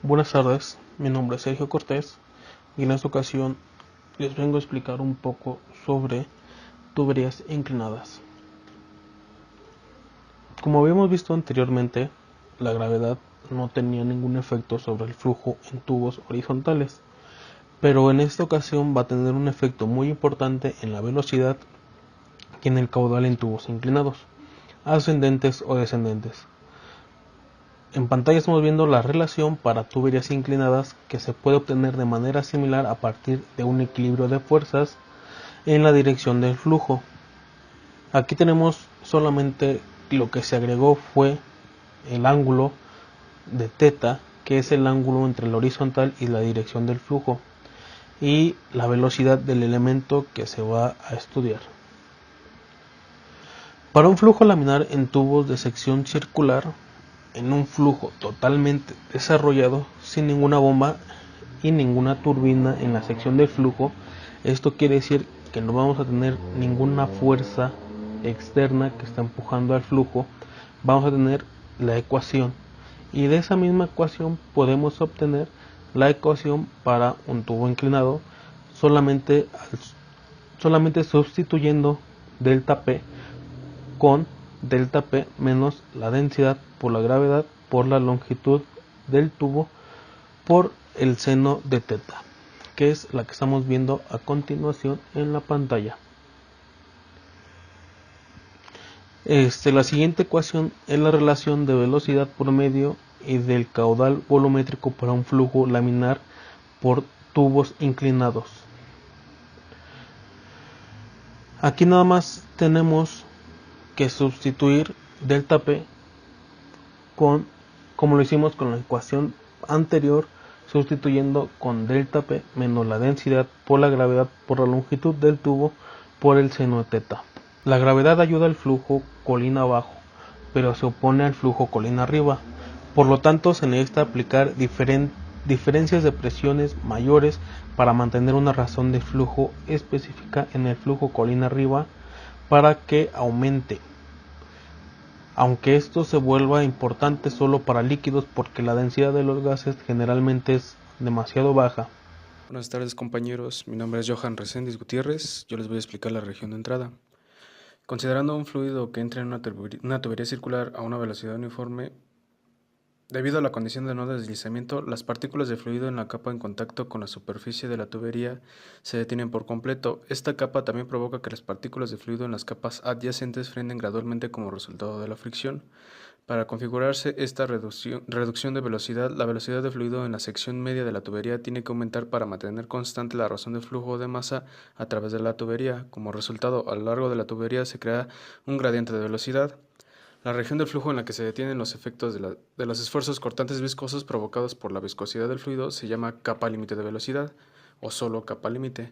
Buenas tardes, mi nombre es Sergio Cortés y en esta ocasión les vengo a explicar un poco sobre tuberías inclinadas. Como habíamos visto anteriormente, la gravedad no tenía ningún efecto sobre el flujo en tubos horizontales, pero en esta ocasión va a tener un efecto muy importante en la velocidad y en el caudal en tubos inclinados, ascendentes o descendentes. En pantalla estamos viendo la relación para tuberías inclinadas que se puede obtener de manera similar a partir de un equilibrio de fuerzas en la dirección del flujo. Aquí tenemos solamente lo que se agregó fue el ángulo de θ, que es el ángulo entre la horizontal y la dirección del flujo, y la velocidad del elemento que se va a estudiar. Para un flujo laminar en tubos de sección circular, en un flujo totalmente desarrollado, sin ninguna bomba y ninguna turbina en la sección del flujo, esto quiere decir que no vamos a tener ninguna fuerza externa que está empujando al flujo. Vamos a tener la ecuación, y de esa misma ecuación podemos obtener la ecuación para un tubo inclinado solamente sustituyendo delta P con delta P menos la densidad por la gravedad por la longitud del tubo por el seno de θ, que es la que estamos viendo a continuación en la pantalla. La siguiente ecuación es la relación de velocidad promedio y del caudal volumétrico para un flujo laminar por tubos inclinados. Aquí nada más tenemos que sustituir delta P como lo hicimos con la ecuación anterior, sustituyendo con delta P menos la densidad por la gravedad por la longitud del tubo por el seno de θ. La gravedad ayuda al flujo colina abajo, pero se opone al flujo colina arriba. Por lo tanto, se necesita aplicar diferencias de presiones mayores para mantener una razón de flujo específica en el flujo colina arriba para que aumente, aunque esto se vuelva importante solo para líquidos porque la densidad de los gases generalmente es demasiado baja. Buenas tardes, compañeros, mi nombre es Johan Reséndiz Gutiérrez. Yo les voy a explicar la región de entrada. Considerando un fluido que entra en una tubería circular a una velocidad uniforme, debido a la condición de no deslizamiento, las partículas de fluido en la capa en contacto con la superficie de la tubería se detienen por completo. Esta capa también provoca que las partículas de fluido en las capas adyacentes frenen gradualmente como resultado de la fricción. Para configurarse esta reducción de velocidad, la velocidad de fluido en la sección media de la tubería tiene que aumentar para mantener constante la razón de flujo de masa a través de la tubería. Como resultado, a lo largo de la tubería se crea un gradiente de velocidad. La región del flujo en la que se detienen los efectos de los esfuerzos cortantes viscosos provocados por la viscosidad del fluido se llama capa límite de velocidad, o solo capa límite.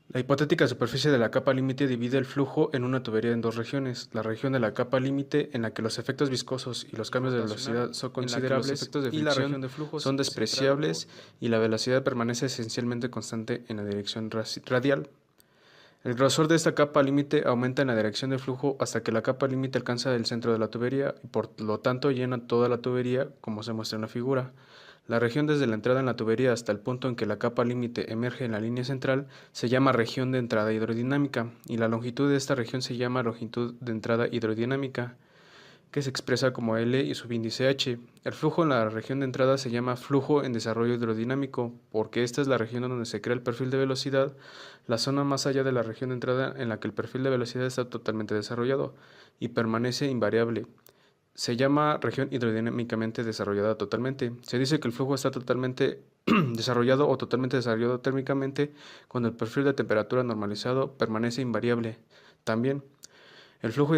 La hipotética superficie de la capa límite divide el flujo en una tubería en dos regiones: la región de la capa límite, en la que los efectos viscosos y los cambios de velocidad son considerables, y la región de flujo son despreciables y la velocidad permanece esencialmente constante en la dirección radial. El grosor de esta capa límite aumenta en la dirección de flujo hasta que la capa límite alcanza el centro de la tubería y por lo tanto llena toda la tubería, como se muestra en la figura. La región desde la entrada en la tubería hasta el punto en que la capa límite emerge en la línea central se llama región de entrada hidrodinámica, y la longitud de esta región se llama longitud de entrada hidrodinámica, que se expresa como L y subíndice H. El flujo en la región de entrada se llama flujo en desarrollo hidrodinámico, porque esta es la región donde se crea el perfil de velocidad, la zona más allá de la región de entrada en la que el perfil de velocidad está totalmente desarrollado y permanece invariable. Se llama región hidrodinámicamente desarrollada totalmente. Se dice que el flujo está totalmente desarrollado o totalmente desarrollado térmicamente cuando el perfil de temperatura normalizado permanece invariable. También, el flujo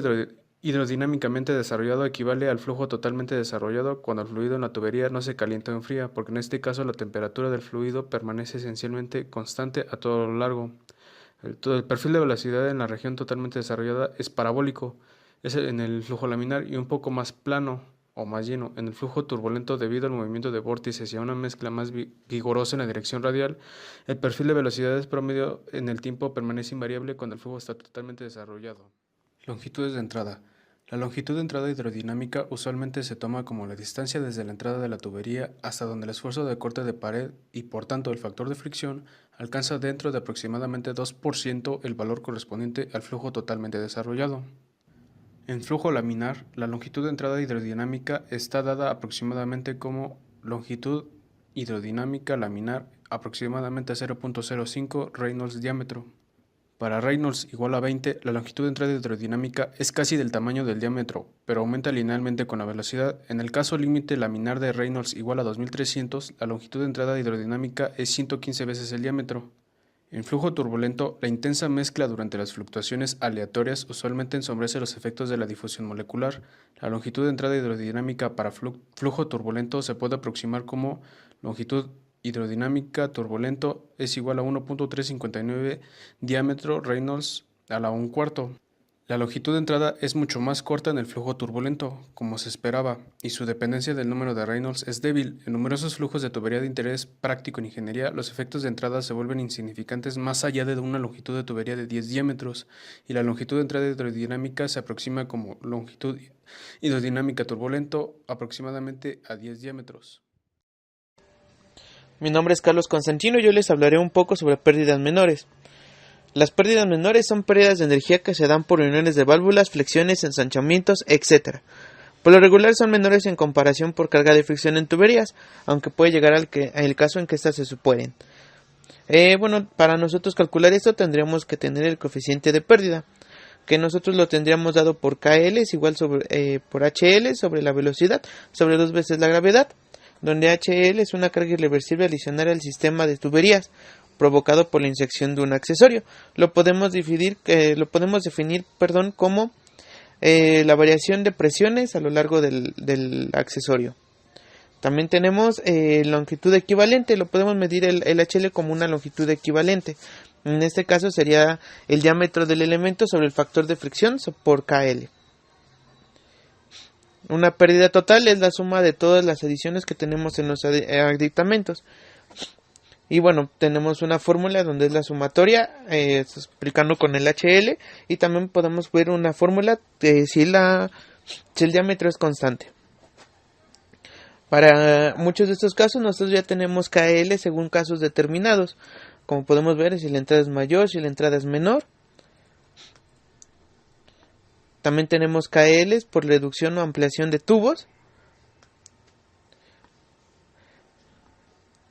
hidrodinámicamente desarrollado equivale al flujo totalmente desarrollado cuando el fluido en la tubería no se calienta o enfría, porque en este caso la temperatura del fluido permanece esencialmente constante a todo lo largo. El perfil de velocidad en la región totalmente desarrollada es parabólico, es en el flujo laminar, y un poco más plano o más lleno en el flujo turbulento debido al movimiento de vórtices y a una mezcla más vigorosa en la dirección radial. El perfil de velocidades promedio en el tiempo permanece invariable cuando el flujo está totalmente desarrollado. Longitudes de entrada. La longitud de entrada hidrodinámica usualmente se toma como la distancia desde la entrada de la tubería hasta donde el esfuerzo de corte de pared y por tanto el factor de fricción alcanza dentro de aproximadamente 2% el valor correspondiente al flujo totalmente desarrollado. En flujo laminar, la longitud de entrada hidrodinámica está dada aproximadamente como longitud hidrodinámica laminar aproximadamente 0.05 Reynolds diámetro. Para Reynolds igual a 20, la longitud de entrada hidrodinámica es casi del tamaño del diámetro, pero aumenta linealmente con la velocidad. En el caso límite laminar de Reynolds igual a 2300, la longitud de entrada hidrodinámica es 115 veces el diámetro. En flujo turbulento, la intensa mezcla durante las fluctuaciones aleatorias usualmente ensombrece los efectos de la difusión molecular. La longitud de entrada hidrodinámica para flujo turbulento se puede aproximar como longitud hidrodinámica turbulento es igual a 1.359 diámetro Reynolds a la 1/4. La longitud de entrada es mucho más corta en el flujo turbulento, como se esperaba, y su dependencia del número de Reynolds es débil. En numerosos flujos de tubería de interés práctico en ingeniería, los efectos de entrada se vuelven insignificantes más allá de una longitud de tubería de 10 diámetros, y la longitud de entrada hidrodinámica se aproxima como longitud hidrodinámica turbulento aproximadamente a 10 diámetros. Mi nombre es Carlos Constantino y yo les hablaré un poco sobre pérdidas menores. Las pérdidas menores son pérdidas de energía que se dan por uniones de válvulas, flexiones, ensanchamientos, etc. Por lo regular son menores en comparación por carga de fricción en tuberías, aunque puede llegar al caso en que éstas se superen. Para nosotros calcular esto tendríamos que tener el coeficiente de pérdida, que nosotros lo tendríamos dado por KL es igual por HL sobre la velocidad sobre 2 veces la gravedad, donde HL es una carga irreversible adicional al sistema de tuberías provocado por la inyección de un accesorio. Lo podemos definir como la variación de presiones a lo largo del accesorio. También tenemos longitud equivalente, lo podemos medir el HL como una longitud equivalente. En este caso sería el diámetro del elemento sobre el factor de fricción por KL. Una pérdida total es la suma de todas las adiciones que tenemos en los aditamentos. Y tenemos una fórmula donde es la sumatoria, explicando con el HL, y también podemos ver una fórmula si el diámetro es constante. Para muchos de estos casos nosotros ya tenemos KL según casos determinados. Como podemos ver, si la entrada es mayor, si la entrada es menor. También tenemos KL por reducción o ampliación de tubos.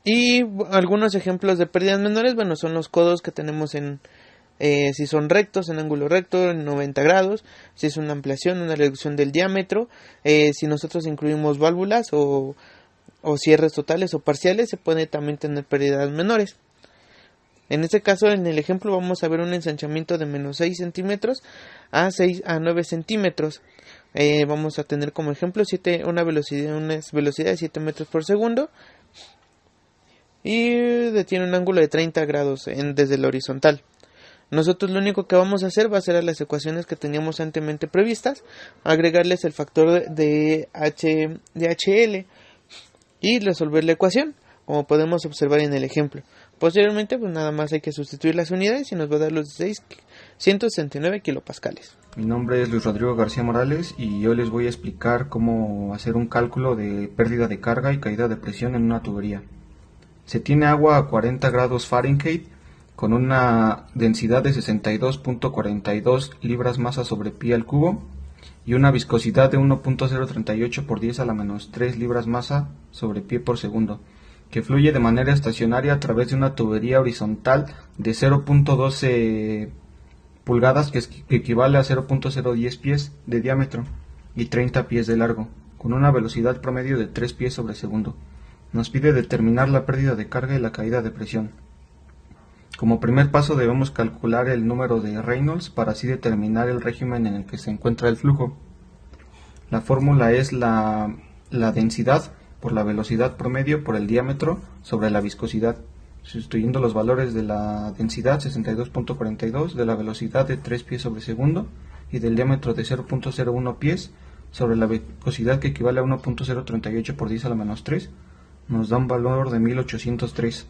Y algunos ejemplos de pérdidas menores, son los codos que tenemos si son rectos, en ángulo recto, en 90 grados, si es una ampliación, una reducción del diámetro, si nosotros incluimos válvulas o cierres totales o parciales, se puede también tener pérdidas menores. En este caso, en el ejemplo, vamos a ver un ensanchamiento de menos 6 centímetros a 9 centímetros. Vamos a tener como ejemplo una velocidad de 7 metros por segundo y tiene un ángulo de 30 grados desde la horizontal. Nosotros lo único que vamos a hacer va a ser a las ecuaciones que teníamos anteriormente previstas, agregarles el factor de HL y resolver la ecuación, como podemos observar en el ejemplo. Posteriormente, nada más hay que sustituir las unidades y nos va a dar los 169 kilopascales. Mi nombre es Luis Rodrigo García Morales y yo les voy a explicar cómo hacer un cálculo de pérdida de carga y caída de presión en una tubería. Se tiene agua a 40 grados Fahrenheit con una densidad de 62.42 libras masa sobre pie al cubo y una viscosidad de 1.038 por 10 a la menos 3 libras masa sobre pie por segundo, que fluye de manera estacionaria a través de una tubería horizontal de 0.12 pulgadas, que equivale a 0.010 pies de diámetro y 30 pies de largo, con una velocidad promedio de 3 pies sobre segundo. Nos pide determinar la pérdida de carga y la caída de presión. Como primer paso debemos calcular el número de Reynolds para así determinar el régimen en el que se encuentra el flujo. La fórmula es la densidad por la velocidad promedio por el diámetro sobre la viscosidad, sustituyendo los valores de la densidad 62.42, de la velocidad de 3 pies sobre segundo y del diámetro de 0.01 pies sobre la viscosidad, que equivale a 1.038 por 10 a la menos 3, nos da un valor de 1803.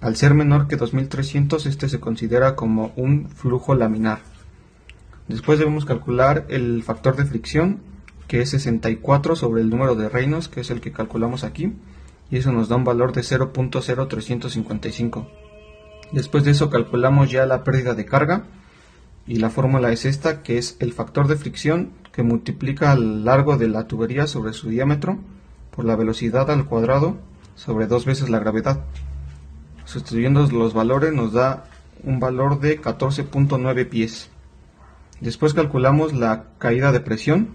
Al ser menor que 2300, este se considera como un flujo laminar. Después debemos calcular el factor de fricción, que es 64 sobre el número de Reynolds, que es el que calculamos aquí, y eso nos da un valor de 0.0355. Después de eso calculamos ya la pérdida de carga, y la fórmula es esta, que es el factor de fricción que multiplica el largo de la tubería sobre su diámetro por la velocidad al cuadrado sobre 2 veces la gravedad. Sustituyendo los valores nos da un valor de 14.9 pies. Después calculamos la caída de presión,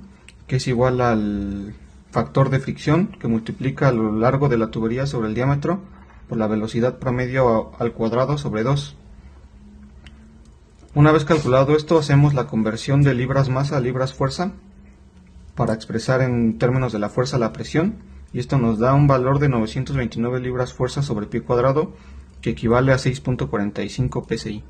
que es igual al factor de fricción que multiplica lo largo de la tubería sobre el diámetro por la velocidad promedio al cuadrado sobre 2. Una vez calculado esto, hacemos la conversión de libras masa a libras fuerza para expresar en términos de la fuerza la presión, y esto nos da un valor de 929 libras fuerza sobre pie cuadrado, que equivale a 6.45 psi.